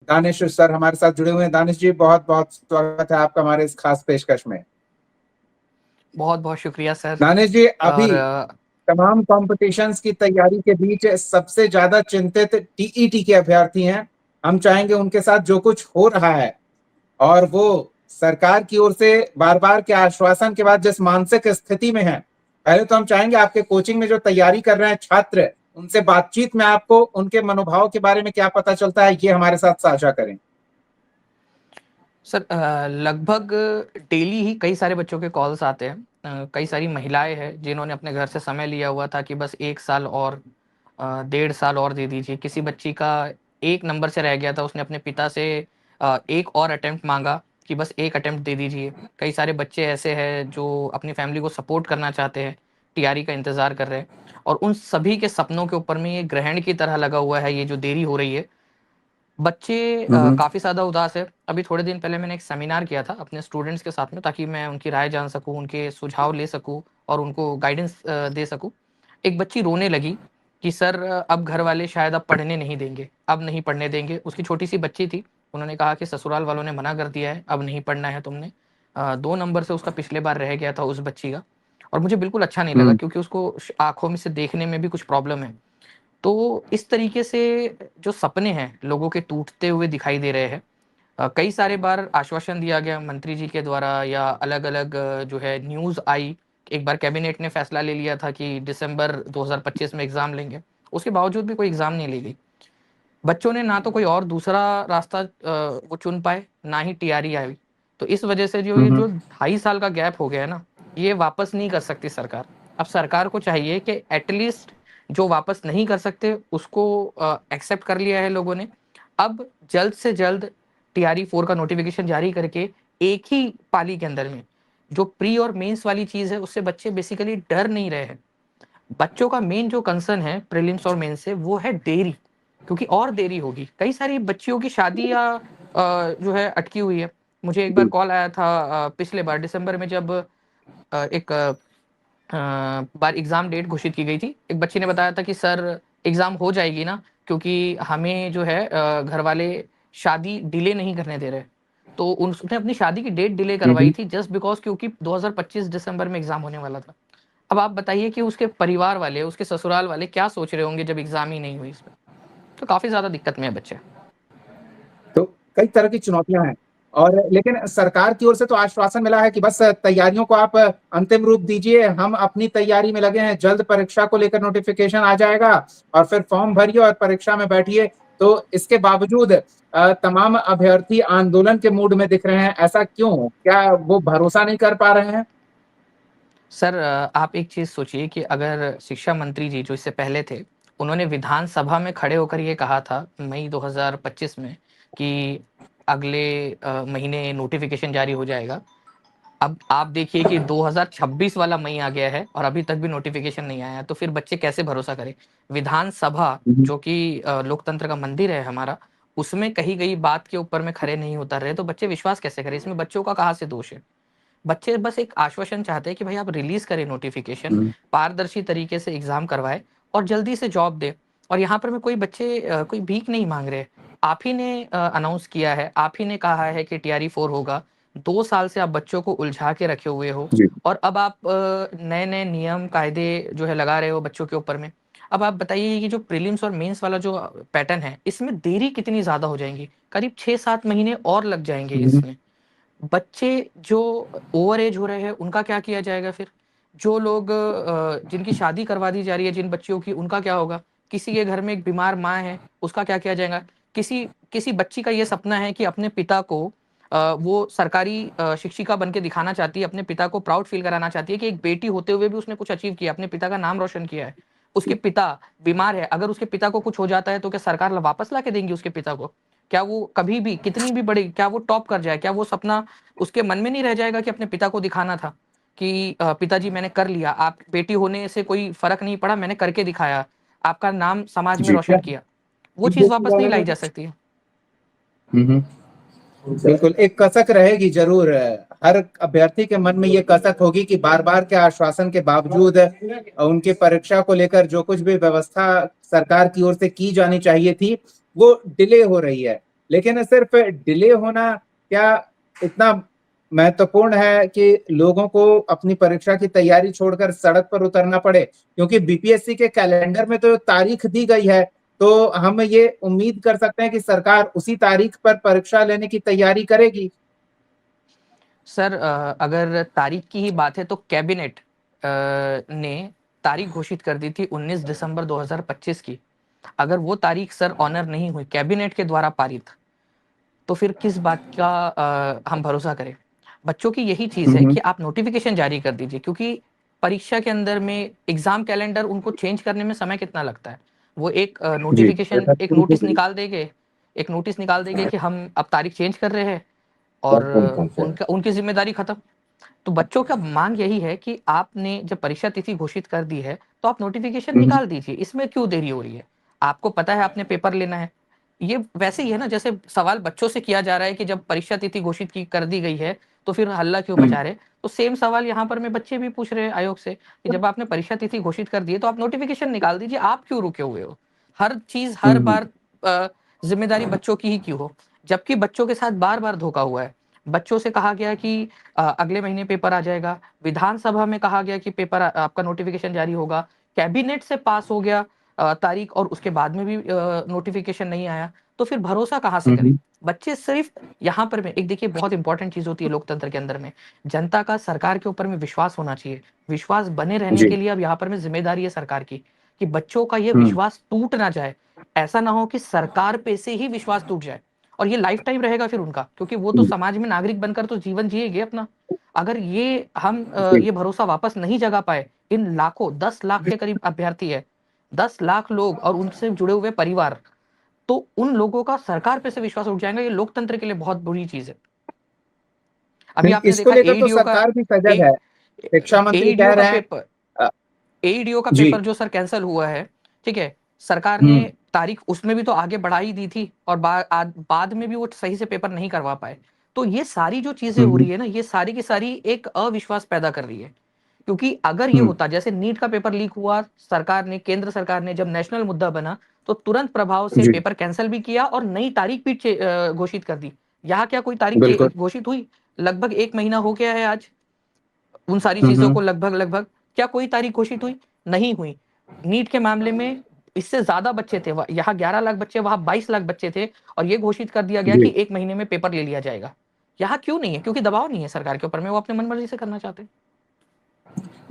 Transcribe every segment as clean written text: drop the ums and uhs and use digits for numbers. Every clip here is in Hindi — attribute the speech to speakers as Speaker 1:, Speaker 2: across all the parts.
Speaker 1: दानिश सर हमारे साथ जुड़े हुए हैं। दानिश जी, बहुत बहुत स्वागत है आपका हमारे इस खास पेशकश में।
Speaker 2: बहुत बहुत शुक्रिया सर।
Speaker 1: दानिश जी, अभी
Speaker 2: और
Speaker 1: तमाम कॉम्पिटिशन्स की तैयारी के बीच सबसे ज्यादा चिंतित टीईटी के अभ्यर्थी हैं। हम चाहेंगे उनके साथ जो कुछ हो रहा है और वो सरकार की ओर से बार बार के आश्वासन के बाद जिस मानसिक स्थिति में है, पहले तो हम चाहेंगे आपके कोचिंग में जो तैयारी कर रहे हैं छात्र, उनसे बातचीत में आपको उनके मनोभाव के बारे में क्या पता चलता है, ये हमारे साथ साझा करें।
Speaker 2: सर लगभग डेली ही कई सारे बच्चों के कॉल्स आते हैं। कई सारी महिलाएं हैं जिन्होंने अपने घर से समय लिया हुआ था कि बस 1 साल और 1.5 साल और दे दीजिए। किसी बच्ची का एक नंबर से रह गया था, उसने अपने पिता से एक और अटेम्प्ट मांगा कि बस एक अटेम्प्ट दे दीजिए। कई सारे बच्चे ऐसे हैं जो अपनी फैमिली को सपोर्ट करना चाहते हैं, टीआरई का इंतजार कर रहे हैं, और उन सभी के सपनों के ऊपर में ये ग्रहण की तरह लगा हुआ है। ये जो देरी हो रही है, बच्चे
Speaker 1: हम्म।
Speaker 2: काफ़ी ज़्यादा उदास है। अभी थोड़े दिन पहले मैंने एक सेमिनार किया था अपने स्टूडेंट्स के साथ में, ताकि मैं उनकी राय जान सकूँ, उनके सुझाव ले सकूँ और उनको गाइडेंस दे सकूँ। एक बच्ची रोने लगी कि सर अब घर वाले शायद अब पढ़ने नहीं देंगे, अब नहीं पढ़ने देंगे। उसकी छोटी-सी बच्ची थी, उन्होंने कहा कि ससुराल वालों ने मना कर दिया है, अब नहीं पढ़ना है तुमने। 2 नंबर से उसका पिछले बार रह गया था उस बच्ची का, और मुझे बिल्कुल अच्छा नहीं लगा
Speaker 1: हम्म।
Speaker 2: क्योंकि उसको आँखों में से देखने में भी कुछ प्रॉब्लम है। तो इस तरीके से जो सपने हैं लोगों के टूटते हुए दिखाई दे रहे हैं। कई सारे बार आश्वासन दिया गया मंत्री जी के द्वारा या अलग-अलग जो है न्यूज़ आई। एक बार कैबिनेट ने फैसला ले लिया था कि दिसंबर 2025 में एग्ज़ाम लेंगे। उसके बावजूद भी कोई एग्ज़ाम नहीं ली गई। बच्चों ने ना तो कोई और दूसरा रास्ता वो चुन पाए, ना ही टीआरई आई। तो इस वजह से जो ये
Speaker 1: हम्म।
Speaker 2: जो 2.5 साल का गैप हो गया है ना, ये वापस नहीं कर सकती सरकार। अब सरकार को चाहिए कि एटलीस्ट जो वापस नहीं कर सकते उसको एक्सेप्ट कर लिया है लोगों ने। अब जल्द से जल्द टीआरई 4 का नोटिफिकेशन जारी करके एक ही पाली के अंदर में जो प्री और मेंस वाली चीज़ है, उससे बच्चे बेसिकली डर नहीं रहे हैं। बच्चों का मेन जो कंसर्न है प्रीलिम्स और मेंस से, वो है देरी, क्योंकि और देरी होगी। कई सारी बच्चियों की शादी या जो है अटकी हुई है। मुझे एक बार
Speaker 1: जी।
Speaker 2: कॉल आया था पिछले बार दिसंबर में, जब एक बार एग्ज़ाम डेट घोषित की गई थी। एक बच्ची ने बताया था कि सर एग्ज़ाम हो जाएगी ना, क्योंकि हमें जो है घर वाले शादी डिले नहीं करने दे रहे। तो उसने अपनी शादी की डेट डिले करवाई
Speaker 1: हम्म।
Speaker 2: थी जस्ट बिकॉज़, क्योंकि 2025 दिसंबर में एग्ज़ाम होने वाला था। अब आप बताइए कि उसके परिवार वाले, उसके ससुराल वाले क्या सोच रहे होंगे जब एग्ज़ाम ही नहीं हुई इस पे। तो काफ़ी ज़्यादा दिक्कत में है बच्चे।
Speaker 1: तो कई तरह की चुनौतियां हैं, और लेकिन सरकार की ओर से तो आश्वासन मिला है कि बस तैयारियों को आप अंतिम रूप दीजिए, हम अपनी तैयारी में लगे हैं, जल्द परीक्षा को लेकर नोटिफिकेशन आ जाएगा और फिर फॉर्म भरिए और परीक्षा में बैठिए। तो इसके बावजूद तमाम अभ्यर्थी आंदोलन के मूड में दिख रहे हैं, ऐसा क्यों? क्या वो भरोसा नहीं कर पा रहे हैं?
Speaker 2: सर आप एक चीज़ सोचिए कि अगर शिक्षा मंत्री जी जो इससे पहले थे, उन्होंने विधानसभा में खड़े होकर ये कहा था मई 2025 में कि अगले महीने नोटिफिकेशन जारी हो जाएगा। अब आप देखिए कि 2026 वाला मई आ गया है और अभी तक भी नोटिफिकेशन नहीं आया है, तो फिर बच्चे कैसे भरोसा करें? विधानसभा
Speaker 1: हम्म।
Speaker 2: जो कि लोकतंत्र का मंदिर है हमारा, उसमें कही गई बात के ऊपर में खड़े नहीं उतर रहे, तो बच्चे विश्वास कैसे करें? इसमें बच्चों का कहाँ से दोष है? बच्चे बस एक आश्वासन चाहते हैं कि भाई आप रिलीज करें नोटिफिकेशन,
Speaker 1: हम्म।
Speaker 2: पारदर्शी तरीके से एग्जाम करवाएं और जल्दी से जॉब दे। और यहाँ पर मैं कोई बच्चे कोई भीख नहीं मांग रहे। आप ही ने अनाउंस किया है, आप ही ने कहा है कि टीआरई 4 होगा। 2 साल से आप बच्चों को उलझा के रखे हुए हो,
Speaker 1: जी।
Speaker 2: और अब आप नए नए नियम कायदे जो है लगा रहे हो बच्चों के ऊपर में। अब आप बताइए कि जो प्रीलिम्स और मेंस वाला जो पैटर्न है, इसमें देरी कितनी ज्यादा हो जाएंगी। करीब 6-7 महीने और लग जाएंगे
Speaker 1: हम्म।
Speaker 2: इसमें। बच्चे जो ओवर एज हो रहे हैं उनका क्या किया जाएगा फिर? जो लोग जिनकी शादी करवा दी जा रही है जिन बच्चियों की, उनका क्या होगा? किसी के घर में एक बीमार माँ है, उसका क्या किया जाएगा? किसी किसी बच्ची का ये सपना है कि अपने पिता को वो सरकारी शिक्षिका बन के दिखाना चाहती है, अपने पिता को प्राउड फील कराना चाहती है कि एक बेटी होते हुए भी उसने कुछ अचीव किया, अपने पिता का नाम रोशन किया है। उसके पिता बीमार है, अगर उसके पिता को कुछ हो जाता है तो क्या सरकार वापस ला के देंगी उसके पिता को? क्या वो कभी भी कितनी भी बड़ी, क्या वो टॉप कर जाए, क्या वो सपना उसके मन में नहीं रह जाएगा कि अपने पिता को दिखाना था कि पिताजी मैंने कर लिया, आप बेटी होने से कोई फर्क नहीं पड़ा, मैंने करके दिखाया, आपका नाम समाज में
Speaker 1: जी।
Speaker 2: रोशन किया। वो चीज वापस नहीं लाई जा सकती है।
Speaker 1: हम्म। बिल्कुल, एक कसक रहेगी जरूर। हर अभ्यर्थी के मन में ये कसक होगी कि बार बार के आश्वासन के बावजूद उनकी परीक्षा को लेकर जो कुछ भी व्यवस्था सरकार की ओर से की जानी चाहिए थी, वो डिले हो रही है। लेकिन सिर्फ डिले होना क्या इतना महत्वपूर्ण है कि लोगों को अपनी परीक्षा की तैयारी छोड़कर सड़क पर उतरना पड़े? क्योंकि बीपीएससी के कैलेंडर में तो तारीख दी गई है, तो हम ये उम्मीद कर सकते हैं कि सरकार उसी तारीख पर परीक्षा लेने की तैयारी करेगी।
Speaker 2: सर अगर तारीख की ही बात है तो कैबिनेट ने तारीख घोषित कर दी थी 19 दिसंबर 2025 की। अगर वो तारीख सर ऑनर नहीं हुई कैबिनेट के द्वारा पारित, तो फिर किस बात का हम भरोसा करें? बच्चों की यही चीज है कि आप नोटिफिकेशन जारी कर दीजिए, क्योंकि परीक्षा के अंदर में एग्जाम कैलेंडर उनको चेंज करने में समय कितना लगता है? वो एक
Speaker 1: जी,
Speaker 2: नोटिफिकेशन, एक नोटिस निकाल देंगे, एक नोटिस निकाल देंगे कि हम अब तारीख चेंज कर रहे हैं, और उनका उनकी जिम्मेदारी खत्म। तो बच्चों का मांग यही है कि आपने जब परीक्षा तिथि घोषित कर दी है तो आप नोटिफिकेशन निकाल दीजिए, इसमें क्यों देरी हो रही है? आपको पता है आपने पेपर लेना है। ये वैसे ही है ना, जैसे सवाल बच्चों से किया जा रहा है कि जब परीक्षा तिथि घोषित की कर दी गई है तो फिर हल्ला क्यों मचा रहे? तो सेम सवाल यहाँ पर मैं बच्चे भी पूछ रहे हैं आयोग से कि जब आपने परीक्षा तिथि घोषित कर दी है तो आप नोटिफिकेशन निकाल दीजिए, आप क्यों रुके हुए हो? हर चीज हर बार जिम्मेदारी बच्चों की ही क्यों हो? जबकि बच्चों के साथ बार बार धोखा हुआ है। बच्चों से कहा गया कि अगले महीने पेपर आ जाएगा, विधानसभा में कहा गया कि पेपर आपका नोटिफिकेशन जारी होगा, कैबिनेट से पास हो गया तारीख, और उसके बाद में भी नोटिफिकेशन नहीं आया। तो फिर भरोसा कहाँ से करें? बच्चे सिर्फ यहाँ पर में एक देखिए बहुत इंपॉर्टेंट चीज होती है लोकतंत्र के अंदर में, जनता का सरकार के ऊपर में विश्वास होना चाहिए। विश्वास बने रहने
Speaker 1: जी।
Speaker 2: के लिए अब यहाँ पर में जिम्मेदारी है सरकार की कि बच्चों का ये
Speaker 1: हम्म।
Speaker 2: विश्वास टूट ना जाए। ऐसा ना हो कि सरकार पे से ही विश्वास टूट जाए, और ये लाइफ टाइम रहेगा फिर उनका, क्योंकि वो तो समाज में नागरिक बनकर तो जीवन जिएंगे अपना। अगर ये हम
Speaker 1: जी।
Speaker 2: ये भरोसा वापस नहीं जगा पाए, इन लाखों 10 लाख के करीब अभ्यर्थी है, 10 लाख लोग और उनसे जुड़े हुए परिवार, तो उन लोगों का सरकार पे से विश्वास उठ जाएगा। ये लोकतंत्र के लिए बहुत बुरी चीज है। अभी
Speaker 1: नहीं,
Speaker 2: आपने
Speaker 1: इसको
Speaker 2: देखा
Speaker 1: लेकर तो सरकार भी सजग है। शिक्षा मंत्री कह
Speaker 2: एईडीओ का
Speaker 1: रहे हैं।
Speaker 2: पेपर,
Speaker 1: अ,
Speaker 2: एईडीओ का
Speaker 1: जी।
Speaker 2: पेपर जो सर कैंसिल हुआ है, ठीक है, सरकार ने
Speaker 1: हम्म।
Speaker 2: तारीख उसमें भी तो आगे बढ़ा ही दी थी, और बाद में भी वो सही से पेपर नहीं करवा पाए। तो ये सारी जो चीजें हो
Speaker 1: हम्म।
Speaker 2: रही है ना, ये सारी की सारी एक अविश्वास पैदा कर रही है। क्योंकि अगर ये
Speaker 1: हम्म।
Speaker 2: होता, जैसे नीट का पेपर लीक हुआ, सरकार ने, केंद्र सरकार ने जब नेशनल मुद्दा बना तो तुरंत प्रभाव से
Speaker 1: जी।
Speaker 2: पेपर कैंसिल भी किया और नई तारीख भी घोषित कर दी। यहाँ क्या कोई तारीख
Speaker 1: बिल्कुल।
Speaker 2: घोषित हुई? लगभग 1 महीना हो गया है आज उन सारी चीजों
Speaker 1: हम्म।
Speaker 2: को, लगभग लगभग क्या कोई तारीख घोषित हुई? नहीं हुई। नीट के मामले में इससे ज्यादा बच्चे थे, यहाँ 11 लाख बच्चे, वहां 22 लाख बच्चे थे, और ये घोषित कर दिया गया
Speaker 1: जी।
Speaker 2: कि 1 महीने में पेपर ले लिया जाएगा। यहाँ क्यों नहीं है? क्योंकि दबाव नहीं है सरकार के ऊपर में, वो अपने मनमर्जी से करना चाहते हैं।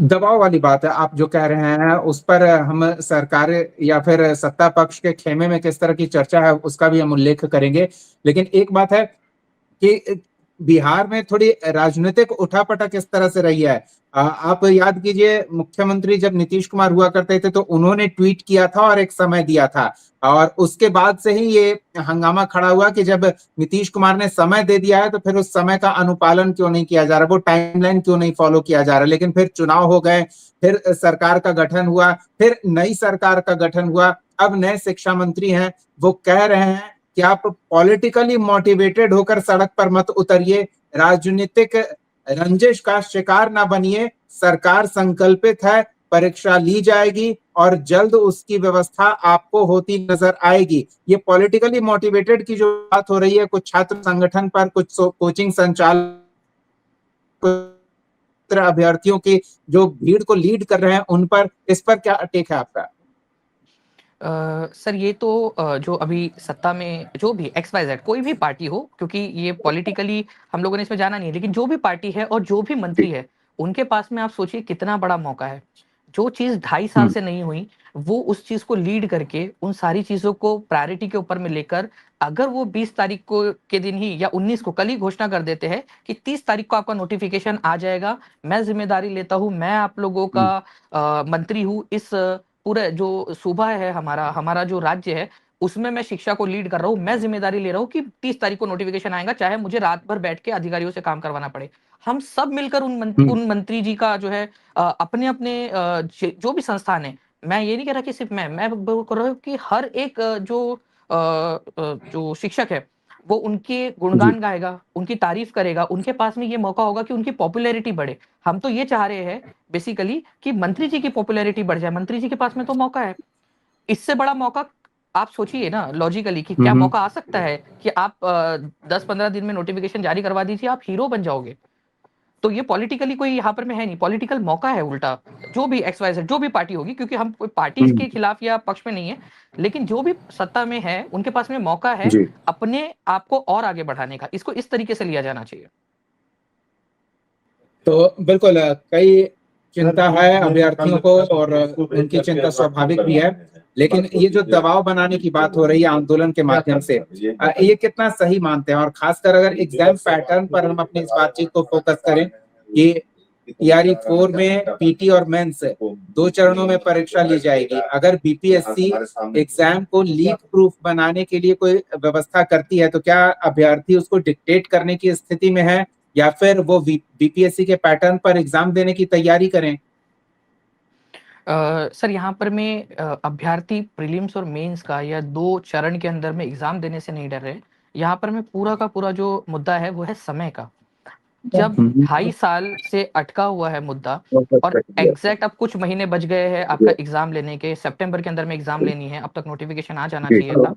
Speaker 1: दबाव वाली बात है आप जो कह रहे हैं, उस पर हम सरकार या फिर सत्ता पक्ष के खेमे में किस तरह की चर्चा है उसका भी हम उल्लेख करेंगे। लेकिन एक बात है कि बिहार में थोड़ी राजनीतिक उठापटक किस तरह से रही है। आप याद कीजिए, मुख्यमंत्री जब नीतीश कुमार हुआ करते थे तो उन्होंने ट्वीट किया था और एक समय दिया था, और उसके बाद से ही ये हंगामा खड़ा हुआ कि जब नीतीश कुमार ने समय दे दिया है तो फिर उस समय का अनुपालन क्यों नहीं किया जा रहा, वो टाइमलाइन क्यों नहीं फॉलो किया जा रहा। लेकिन फिर चुनाव हो गए, फिर सरकार का गठन हुआ, फिर नई सरकार का गठन हुआ, अब नए शिक्षा मंत्री हैं, वो कह रहे हैं कि आप पॉलिटिकली मोटिवेटेड होकर सड़क पर मत उतरिए, राजनीतिक रंजिश का शिकार ना बनिए, सरकार संकल्पित है, परीक्षा ली जाएगी और जल्द उसकी व्यवस्था आपको होती नजर आएगी। ये पॉलिटिकली मोटिवेटेड की जो बात हो रही है, कुछ छात्र संगठन पर, कुछ कोचिंग संचालक अभ्यर्थियों की जो भीड़ को लीड कर रहे हैं उन पर, इस पर क्या टेक है आपका?
Speaker 2: सर ये तो जो अभी सत्ता में जो भी XYZ कोई भी पार्टी हो, क्योंकि ये पॉलिटिकली हम लोगों ने इसमें जाना नहीं है, लेकिन जो भी पार्टी है और जो भी मंत्री है, उनके पास में आप सोचिए कितना बड़ा मौका है। जो चीज 2.5 साल से नहीं हुई, वो उस चीज को लीड करके उन सारी चीजों को प्रायोरिटी के ऊपर में लेकर, अगर वो 20 तारीख को के दिन ही या 19 को कल ही घोषणा कर देते हैं कि 30 तारीख को आपका नोटिफिकेशन आ जाएगा, मैं जिम्मेदारी लेता हूं, मैं आप लोगों का मंत्री हूं, इस पूरे जो सूबा है, हमारा हमारा जो राज्य है, उसमें मैं शिक्षा को लीड कर रहा हूँ, मैं जिम्मेदारी ले रहा हूँ कि 30 तारीख को नोटिफिकेशन आएगा, चाहे मुझे रात भर बैठ के अधिकारियों से काम करवाना पड़े। हम सब मिलकर उन मंत्री जी का जो है अपने अपने जो भी संस्थान है, मैं ये नहीं कह रहा कि सिर्फ मैं बोल कर रहा हूँ कि हर एक जो शिक्षक है, वो उनके गुणगान गाएगा, उनकी तारीफ करेगा, उनके पास में ये मौका होगा कि उनकी पॉपुलैरिटी बढ़े। हम तो ये चाह रहे हैं बेसिकली कि मंत्री जी की पॉपुलैरिटी बढ़ जाए, मंत्री जी के पास में तो मौका है। इससे बड़ा मौका आप सोचिए ना लॉजिकली कि क्या मौका आ सकता है कि आप 10-15 दिन में नोटिफिकेशन जारी करवा दीजिए, आप हीरो बन जाओगे। तो ये पॉलिटिकली कोई यहाँ पर में है नहीं, पॉलिटिकल मौका है उल्टा। जो भी एक्स वाई जेड जो भी पार्टी होगी, क्योंकि हम कोई पार्टी के खिलाफ या पक्ष में नहीं है, लेकिन जो भी सत्ता में है उनके पास में मौका है
Speaker 1: जी।
Speaker 2: अपने आप को और आगे बढ़ाने का। इसको इस तरीके से लिया जाना चाहिए।
Speaker 1: तो बिल्कुल कई चिंता है अभ्यर्थियों को और उनकी चिंता स्वाभाविक भी है, लेकिन ये जो दबाव बनाने की बात हो रही है आंदोलन के माध्यम से, ये कितना सही मानते हैं? और खासकर अगर एग्जाम पैटर्न पर हम अपनी इस बातचीत को फोकस करें कि टीआरई 4 में पीटी और मेंस 2 चरणों में परीक्षा ली जाएगी। अगर बीपीएससी एग्जाम को लीक प्रूफ बनाने के लिए कोई व्यवस्था करती है तो क्या अभ्यर्थी उसको डिक्टेट करने की स्थिति में है, या फिर वो बीपीएससी के पैटर्न पर एग्जाम देने की तैयारी करें?
Speaker 2: सर यहाँ पर मैं अभ्यर्थी प्रीलिम्स और मेंस का या 2 चरण के अंदर में एग्जाम देने से नहीं डर रहे। यहाँ पर मैं पूरा का पूरा जो मुद्दा है वो है समय का। जब 2.5 साल से अटका हुआ है मुद्दा और एग्जैक्ट अब कुछ महीने बच गए हैं आपका एग्जाम लेने के, सितंबर के अंदर में एग्जाम लेनी है, अब तक नोटिफिकेशन आ जाना चाहिए था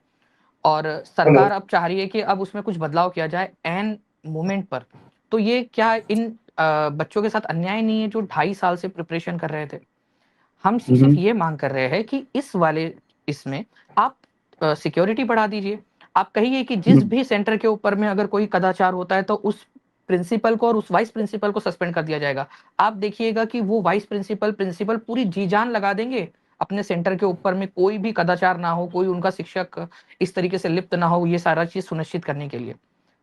Speaker 2: और सरकार अब चाह रही है कि अब उसमें कुछ बदलाव किया जाए एन मोमेंट पर। तो ये क्या इन बच्चों के साथ अन्याय नहीं है जो 2.5 साल से प्रिपरेशन कर रहे थे? हम सिर्फ ये मांग कर रहे हैं कि इस वाले इसमें आप सिक्योरिटी बढ़ा दीजिए। आप कहिए कि जिस भी सेंटर के ऊपर में अगर कोई कदाचार होता है तो उस प्रिंसिपल को और उस वाइस प्रिंसिपल को सस्पेंड कर दिया जाएगा। आप देखिएगा कि वो वाइस प्रिंसिपल प्रिंसिपल पूरी जी जान लगा देंगे अपने सेंटर के ऊपर में कोई भी कदाचार ना हो, कोई उनका शिक्षक इस तरीके से लिप्त ना हो, ये सारा चीज सुनिश्चित करने के लिए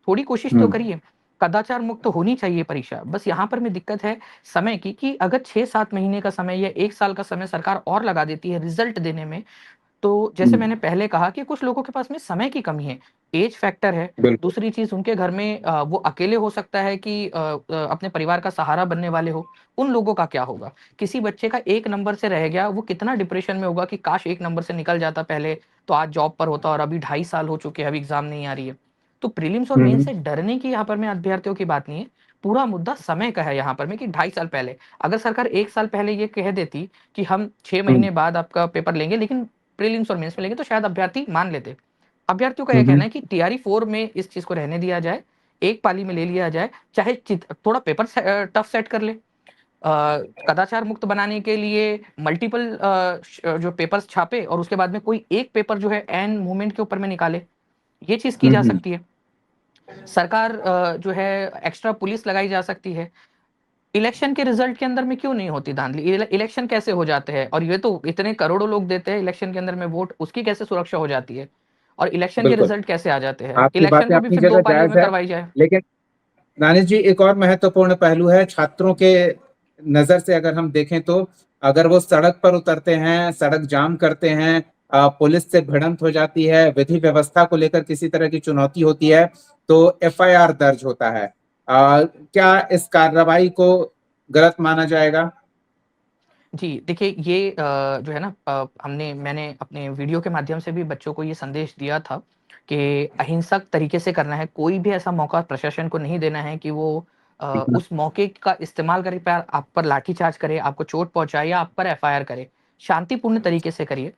Speaker 2: थोड़ी कोशिश तो करिए। कदाचार मुक्त होनी चाहिए परीक्षा। बस यहाँ पर में दिक्कत है समय की कि अगर 6-7 महीने का समय या 1 साल का समय सरकार और लगा देती है रिजल्ट देने में, तो जैसे मैंने पहले कहा कि कुछ लोगों के पास में समय की कमी है, एज फैक्टर है। दूसरी चीज उनके घर में वो अकेले हो सकता है कि अपने परिवार का सहारा बनने वाले हो, उन लोगों का क्या होगा? किसी बच्चे का 1 नंबर से रह गया, वो कितना डिप्रेशन में होगा कि काश 1 नंबर से निकल जाता पहले, तो आज जॉब पर होता और अभी 2.5 साल हो चुके हैं, अभी एग्जाम नहीं आ रही है। तो प्रीलिम्स और मेंस से डरने की यहाँ पर में अभ्यर्थियों की बात नहीं है, पूरा मुद्दा समय का है यहाँ पर में कि 2.5 साल पहले। अगर सरकार 1 साल पहले ये कह देती कि हम 6 महीने बाद आपका पेपर लेंगे, लेकिन प्रीलिम्स और मेंस में लेंगे, तो शायद अभ्यर्थी मान लेते। अभ्यर्थियों का यह कहना है कि टीआरई 4 में इस चीज को रहने दिया जाए, एक पाली में ले लिया जाए, चाहे थोड़ा पेपर टफ सेट कर ले। कदाचार मुक्त बनाने के लिए मल्टीपल जो पेपर्स छापे और उसके बाद में कोई एक पेपर जो है एन मोमेंट के ऊपर में निकाले, ये चीज की जा सकती है। सरकार जो है एक्स्ट्रा पुलिस लगाई जा सकती है। इलेक्शन के रिजल्ट के अंदर में क्यों नहीं होती धांधली? इलेक्शन कैसे हो जाते हैं? और ये तो इतने करोड़ों लोग देते हैं इलेक्शन के अंदर में वोट, उसकी कैसे सुरक्षा हो जाती है? और इलेक्शन के
Speaker 1: बिल्कुल,
Speaker 2: रिजल्ट कैसे आ जाते हैं?
Speaker 1: आपकी
Speaker 2: इलेक्शन
Speaker 1: बातें
Speaker 2: को भी
Speaker 1: अपनी
Speaker 2: फिर 2
Speaker 1: जगह
Speaker 2: पालियों
Speaker 1: जायज
Speaker 2: में
Speaker 1: है,
Speaker 2: करवाई जाए।
Speaker 1: लेकिन दानिश जी एक और महत्वपूर्ण पहलू है छात्रों के नजर से अगर हम देखें तो, अगर वो सड़क पर उतरते हैं, सड़क जाम करते हैं, पुलिस से भिड़ंत हो जाती है, विधि व्यवस्था को लेकर किसी तरह की चुनौती होती है, तो एफआईआर दर्ज होता है। क्या इस कार्रवाई को गलत माना जाएगा?
Speaker 2: जी, देखिए ये जो है ना मैंने अपने वीडियो के माध्यम से भी बच्चों को ये संदेश दिया था कि अहिंसक तरीके से करना है। कोई भी ऐसा मौका प्रशासन को नहीं देना है कि वो उस मौके का इस्तेमाल करके आप पर लाठीचार्ज करे, आपको चोट पहुँचाए या आप पर एफआईआर करे। शांतिपूर्ण तरीके से करिए।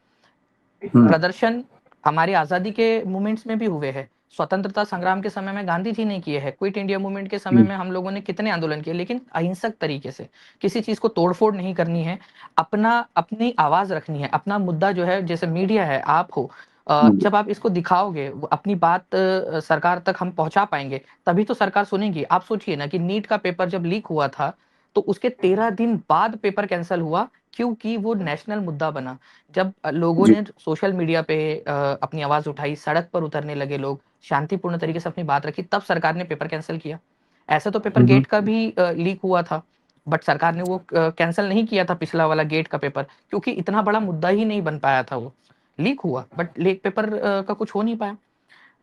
Speaker 2: प्रदर्शन हमारी आजादी के मूवमेंट्स में भी हुए हैं। स्वतंत्रता संग्राम के समय में गांधी जी ने किए हैं, क्विट इंडिया मूवमेंट के समय में हम लोगों ने कितने आंदोलन किए, लेकिन अहिंसक तरीके से। किसी चीज को तोड़फोड़ नहीं करनी है, अपनी आवाज रखनी है, अपना मुद्दा जो है, जैसे मीडिया है, आप हो, जब आप इसको दिखाओगे, अपनी बात सरकार तक हम पहुंचा पाएंगे, तभी तो सरकार सुनेगी। आप सोचिए ना कि नीट का पेपर जब लीक हुआ था, तो उसके 13 दिन बाद पेपर कैंसिल हुआ, क्योंकि वो नेशनल मुद्दा बना। जब लोगों ने सोशल मीडिया पे अपनी आवाज उठाई, सड़क पर उतरने लगे लोग, शांतिपूर्ण तरीके से अपनी बात रखी, तब सरकार ने पेपर कैंसिल किया। ऐसे तो पेपर गेट का भी लीक हुआ था, बट सरकार ने वो कैंसिल नहीं किया था पिछला वाला गेट का पेपर, क्योंकि इतना बड़ा मुद्दा ही नहीं बन पाया था। वो लीक हुआ बट लीक पेपर का कुछ हो नहीं पाया।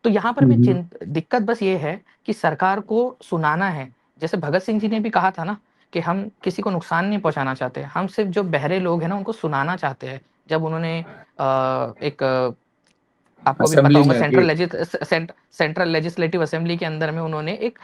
Speaker 2: तो यहाँ पर भी दिक्कत बस ये है कि सरकार को सुनाना है। जैसे भगत सिंह जी ने भी कहा था ना कि हम किसी को नुकसान नहीं पहुंचाना चाहते, हम सिर्फ जो बहरे लोग हैं ना उनको सुनाना चाहते हैं। जब उन्होंने एक आपको भी पता
Speaker 1: असेंबली
Speaker 2: होगा
Speaker 1: में जी
Speaker 2: सेंट्रल लेजिस्लेटिव असेंबली के अंदर में उन्होंने एक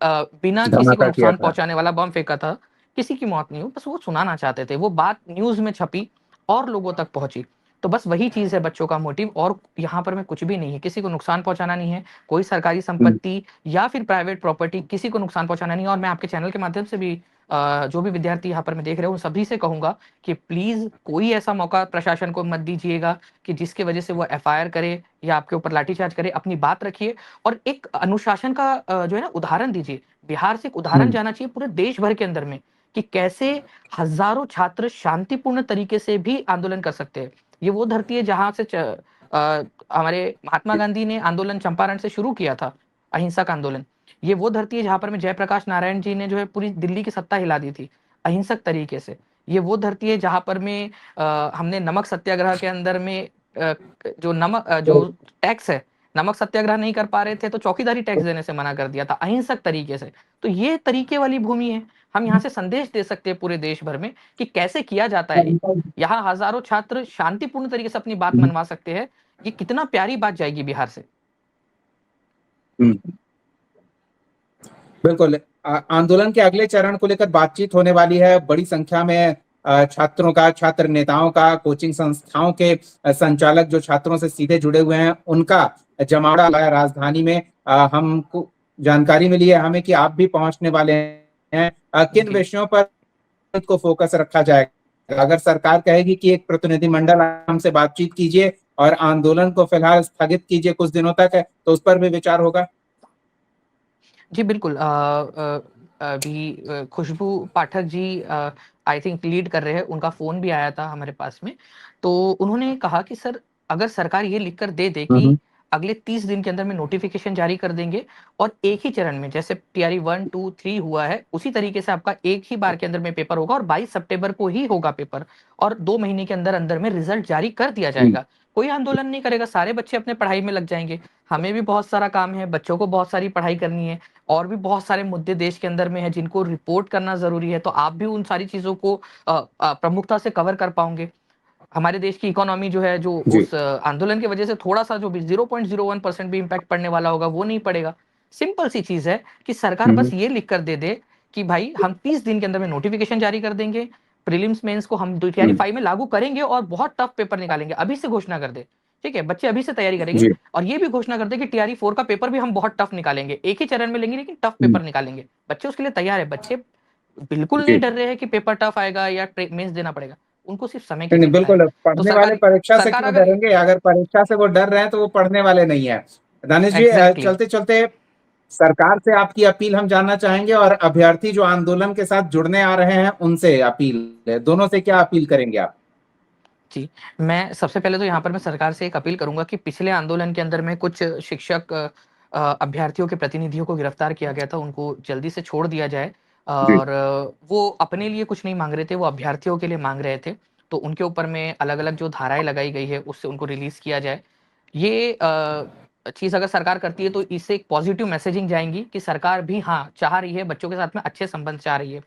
Speaker 2: बिना किसी को
Speaker 1: धमाका किया
Speaker 2: नुकसान
Speaker 1: था।
Speaker 2: पहुंचाने वाला बम फेंका था। किसी की मौत नहीं हुई, बस वो सुनाना चाहते थे। वो बात न्यूज में छपी और लोगों तक पहुंची। तो बस वही चीज़ है बच्चों का मोटिव, और यहाँ पर में कुछ भी नहीं है, किसी को नुकसान पहुँचाना नहीं है, कोई सरकारी
Speaker 1: हुँ,
Speaker 2: संपत्ति या फिर प्राइवेट प्रॉपर्टी किसी को नुकसान पहुँचाना नहीं है। और मैं आपके चैनल के माध्यम से भी जो भी विद्यार्थी यहाँ पर मैं देख रहे हो उन सभी से कहूँगा कि प्लीज़ कोई ऐसा मौका प्रशासन को मत दीजिएगा कि जिसकी वजह से वो एफआईआर करे या आपके ऊपर लाठीचार्ज करे। अपनी बात रखिए और एक अनुशासन का जो है ना उदाहरण दीजिए। बिहार से एक उदाहरण
Speaker 1: हुँ,
Speaker 2: जाना चाहिए पूरे देश भर के अंदर में कि कैसे हज़ारों छात्र शांतिपूर्ण तरीके से भी आंदोलन कर सकते हैं। ये वो धरती है जहाँ से हमारे महात्मा गांधी ने आंदोलन चंपारण से शुरू किया था, अहिंसक आंदोलन। ये वो धरती है जहाँ पर में जयप्रकाश नारायण जी ने जो है पूरी दिल्ली की सत्ता हिला दी थी, अहिंसक तरीके से। ये वो धरती है जहाँ पर में हमने नमक सत्याग्रह के अंदर में जो
Speaker 1: तो
Speaker 2: टैक्स है, नमक सत्याग्रह नहीं कर पा रहे थे तो चौकीदारी टैक्स देने से मना कर दिया था, अहिंसक तरीके से। तो ये तरीके वाली भूमि है। हम यहाँ से संदेश दे सकते हैं पूरे देश भर में कि कैसे किया जाता है। यहाँ हज़ारों छात्र शांतिपूर्ण तरीके से अपनी बात
Speaker 1: हुँ,
Speaker 2: मनवा सकते हैं। ये कितना प्यारी बात जाएगी बिहार से।
Speaker 1: हुँ। बिल्कुल। आंदोलन के अगले चरण को लेकर बातचीत होने वाली है। बड़ी संख्या में छात्रों का, छात्र नेताओं का, कोचिंग संस्थाओं के संचालक जो छात्रों से सीधे जुड़े हुए हैं, उनका जमावड़ा है राजधानी में। हमको जानकारी मिली है हमें कि आप भी पहुंचने वाले हैं। किन
Speaker 2: जी।
Speaker 1: विषयों पर को फोकस रखा जाएगा? अगर सरकार कहेगी कि एक प्रतिनिधिमंडल हमसे बातचीत कीजिए और आंदोलन को फिलहाल स्थगित कीजिए कुछ दिनों तक, तो उस पर भी विचार होगा?
Speaker 2: जी, बिल्कुल। अभी खुशबू Pathak ji I think lead कर रहे हैं, उनका फ़ोन भी आया था हमारे पास में। तो उन्होंने कहा कि सर, अगर सरकार ये लिख कर दे दे
Speaker 1: हुँ,
Speaker 2: कि
Speaker 1: हुँ।
Speaker 2: अगले 30 दिन के अंदर में नोटिफ़िकेशन जारी कर देंगे और एक ही चरण में, जैसे टीआरई 1, 2, 3 हुआ है, उसी तरीके से आपका एक ही बार के अंदर में पेपर होगा और 22 सितंबर को ही होगा पेपर, और 2 महीने के अंदर-अंदर में रिज़ल्ट जारी कर दिया
Speaker 1: जी,
Speaker 2: जाएगा। कोई आंदोलन नहीं करेगा, सारे बच्चे अपने पढ़ाई में लग जाएँगे। हमें भी बहुत सारा काम है, बच्चों को बहुत सारी पढ़ाई करनी है। और भी बहुत सारे मुद्दे देश के अंदर में हैं जिनको रिपोर्ट करना ज़रूरी है, तो आप भी उन सारी चीज़ों को प्रमुखता से कवर कर पाओगे। हमारे देश की इकोनॉमी जो है, जो
Speaker 1: जी।
Speaker 2: उस आंदोलन की वजह से थोड़ा-सा जो भी 0.01% भी इम्पैक्ट पड़ने वाला होगा, वो नहीं पड़ेगा। सिंपल सी चीज़ है कि सरकार
Speaker 1: हुँ,
Speaker 2: बस
Speaker 1: हुँ।
Speaker 2: ये लिख कर दे दे कि भाई हम 30 दिन के अंदर में नोटिफ़िकेशन जारी कर देंगे, प्रीलिम्स, मेंस को हम टीआरई
Speaker 1: हुँ,
Speaker 2: 5 में लागू करेंगे और बहुत टफ पेपर निकालेंगे। अभी से घोषणा कर दे, ठीक है? बच्चे अभी से तैयारी करेंगे
Speaker 1: जी।
Speaker 2: और ये भी घोषणा कर दे कि टीआरई 4 का पेपर भी हम बहुत टफ निकालेंगे। एक ही चरण में लेंगे लेकिन टफ
Speaker 1: हुँ,
Speaker 2: पेपर निकालेंगे। बच्चे उसके लिए तैयार है। बच्चे बिल्कुल नहीं
Speaker 1: जी।
Speaker 2: डर रहे हैं कि पेपर टफ आएगा या मेंस देना पड़ेगा। उनको सिर्फ समय की
Speaker 1: नहीं, नहीं,
Speaker 2: चिंता है।
Speaker 1: बिल्कुल,
Speaker 2: तो
Speaker 1: पढ़ने वाले
Speaker 2: सरकार
Speaker 1: परीक्षा से
Speaker 2: सरकार
Speaker 1: क्यों
Speaker 2: अगर
Speaker 1: डरेंगे? अगर परीक्षा से वो डर रहे हैं, तो वो पढ़ने वाले नहीं हैं। दानिश जी,
Speaker 2: एग्ज़ैक्टली।
Speaker 1: चलते-चलते सरकार से आपकी अपील हम जानना चाहेंगे और अभ्यर्थी जो आंदोलन के साथ जुड़ने आ रहे हैं, उनसे अपील है। दोनों से क्या अपील करेंगे आप?
Speaker 2: जी, मैं सबसे पहले तो यहाँ पर मैं सरकार से एक अपील करूँगा कि पिछले आंदोलन के अंदर में कुछ शिक्षक अभ्यर्थियों के प्रतिनिधियों को गिरफ्तार किया गया था, उनको जल्दी से छोड़ दिया जाए।
Speaker 1: जी।
Speaker 2: और वो अपने लिए कुछ नहीं माँग रहे थे, वो अभ्यर्थियों के लिए माँग रहे थे। तो उनके ऊपर में अलग-अलग जो धाराएँ लगाई गई है, उससे उनको रिलीज़ किया जाए। ये चीज़ अगर सरकार करती है तो इससे एक पॉज़िटिव मैसेजिंग जाएँगी कि सरकार भी हाँ, चाह रही है, बच्चों के साथ में अच्छे संबंध चाह रही है।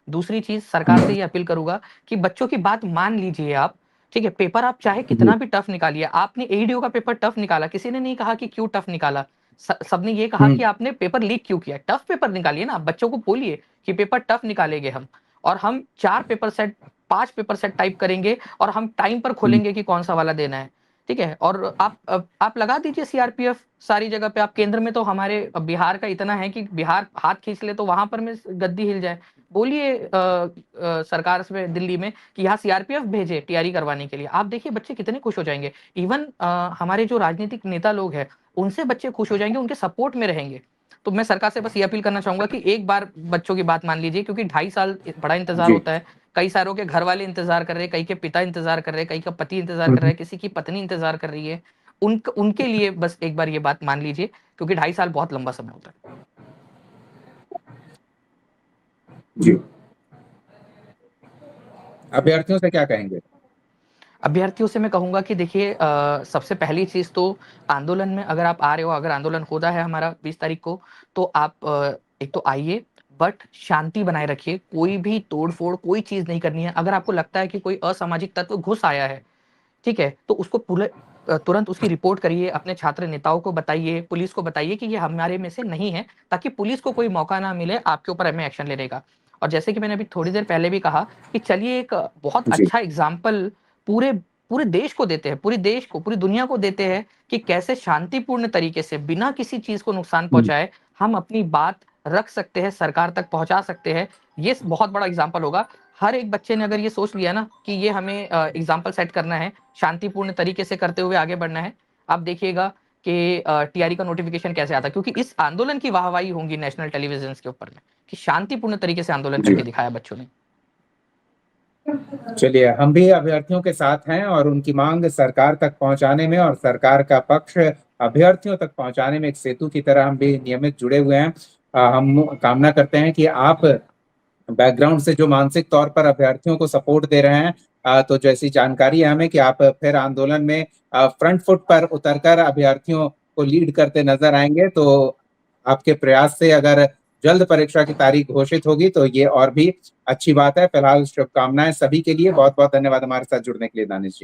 Speaker 2: दूसरी चीज़, सरकार से
Speaker 1: हुँ,
Speaker 2: ये अपील करूँगा कि बच्चों की बात मान लीजिए आप, ठीक है? पेपर आप चाहे
Speaker 1: जी।
Speaker 2: कितना भी टफ निकालिए, आपने एईडीओ का पेपर टफ निकाला, किसी ने नहीं कहा कि क्यों टफ निकाला। सबने ये कहा
Speaker 1: हुँ,
Speaker 2: कि आपने पेपर लीक क्यों किया? टफ पेपर निकालिए ना, बच्चों को बोलिए कि पेपर टफ निकालेंगे हम, और हम 4 paper set, 5 paper set type करेंगे और हम टाइम पर
Speaker 1: हुँ,
Speaker 2: खोलेंगे कि कौन-सा वाला देना है, ठीक है? और आप लगा दीजिए सीआरपीएफ सारी जगह पे। आप केंद्र में तो हमारे बिहार का इतना है कि बिहार हाथ खींच ले तो वहाँ पर में गद्दी हिल जाए। बोलिए सरकार से दिल्ली में कि यहाँ सीआरपीएफ भेजे तैयारी करवाने के लिए। आप देखिए बच्चे कितने खुश हो जाएँगे। इवन हमारे जो राजनीतिक नेता लोग हैं, उनसे बच्चे खुश हो जाएँगे, उनके सपोर्ट में रहेंगे। तो मैं सरकार से बस ये अपील करना चाहूँगा कि एक बार बच्चों की बात मान लीजिए, क्योंकि 2.5 साल बड़ा इंतज़ार
Speaker 1: जी।
Speaker 2: होता है। कई सारों के घरवाले इंतज़ार कर रहे हैं, कई के पिता इंतज़ार कर रहे हैं, कई का पति इंतज़ार
Speaker 1: हुँ,
Speaker 2: कर रहा
Speaker 1: हुँ,
Speaker 2: है, किसी की पत्नी इंतज़ार कर रही है। उनके लिए बस एक बार ये बात मान लीजिए, क्योंकि 2.5 साल बहुत लंबा समय होता है।
Speaker 1: जी। अभ्यर्थियों से क्या कहेंगे?
Speaker 2: अभ्यर्थियों से मैं कहूँगा कि देखिए सबसे पहली चीज़ तो आंदोलन में अगर आप आ रहे हो, अगर आंदोलन होता है हमारा 20 तारीख को, तो आप एक तो आइए, बट शांति बनाए रखिए। कोई भी तोड़-फोड़ कोई चीज़ नहीं करनी है। अगर आपको लगता है कि कोई असामाजिक तत्व घुस आया है, ठीक है? तो उसको तुरंत उसकी रिपोर्ट करिए, अपने छात्र नेताओं को बताइए, पुलिस को बताइए कि ये हमारे में से नहीं है, ताकि पुलिस को कोई मौका ना मिले आपके ऊपर हमें एक्शन लेने का। और जैसे कि मैंने अभी थोड़ी देर पहले भी कहा कि चलिए एक बहुत
Speaker 1: जी।
Speaker 2: अच्छा एग्ज़ाम्पल पूरे पूरे देश को देते हैं, पूरे देश को, पूरी दुनिया को देते हैं कि कैसे शांतिपूर्ण तरीके से बिना किसी चीज़ को नुकसान पहुँचाए हम अपनी बात रख सकते हैं, सरकार तक पहुँचा सकते हैं। ये बहुत बड़ा एग्ज़ाम्पल होगा। हर एक बच्चे ने अगर ये सोच लिया ना कि ये हमें एग्ज़ाम्पल सेट करना है, शांतिपूर्ण तरीके से करते हुए आगे बढ़ना है, आप देखिएगा कि टीआरई का नोटिफ़िकेशन कैसे आता है, क्योंकि इस आंदोलन की वाहवाही होंगी नेशनल टेलीविज़न्स के ऊपर में कि शांतिपूर्ण तरीके से आंदोलन करके दिखाया बच्चों ने।
Speaker 1: चलिए, हम भी अभ्यर्थियों के साथ हैं और उनकी मांग सरकार तक पहुंचाने में और सरकार का पक्ष अभ्यर्थियों तक पहुंचाने में एक सेतु की तरह हम भी नियमित जुड़े हुए हैं। हम कामना करते हैं कि आप बैकग्राउंड से जो मानसिक तौर पर अभ्यर्थियों को सपोर्ट दे रहे हैं, तो जैसी जानकारी है हमें कि आप फिर आंदोलन में फ्रंट फुट पर उतरकर अभ्यर्थियों को लीड करते नजर आएंगे, तो आपके प्रयास से अगर जल्द परीक्षा की तारीख घोषित होगी तो ये और भी अच्छी बात है। फिलहाल शुभकामनाएं सभी के लिए। बहुत बहुत धन्यवाद हमारे साथ जुड़ने के लिए दानिश जी।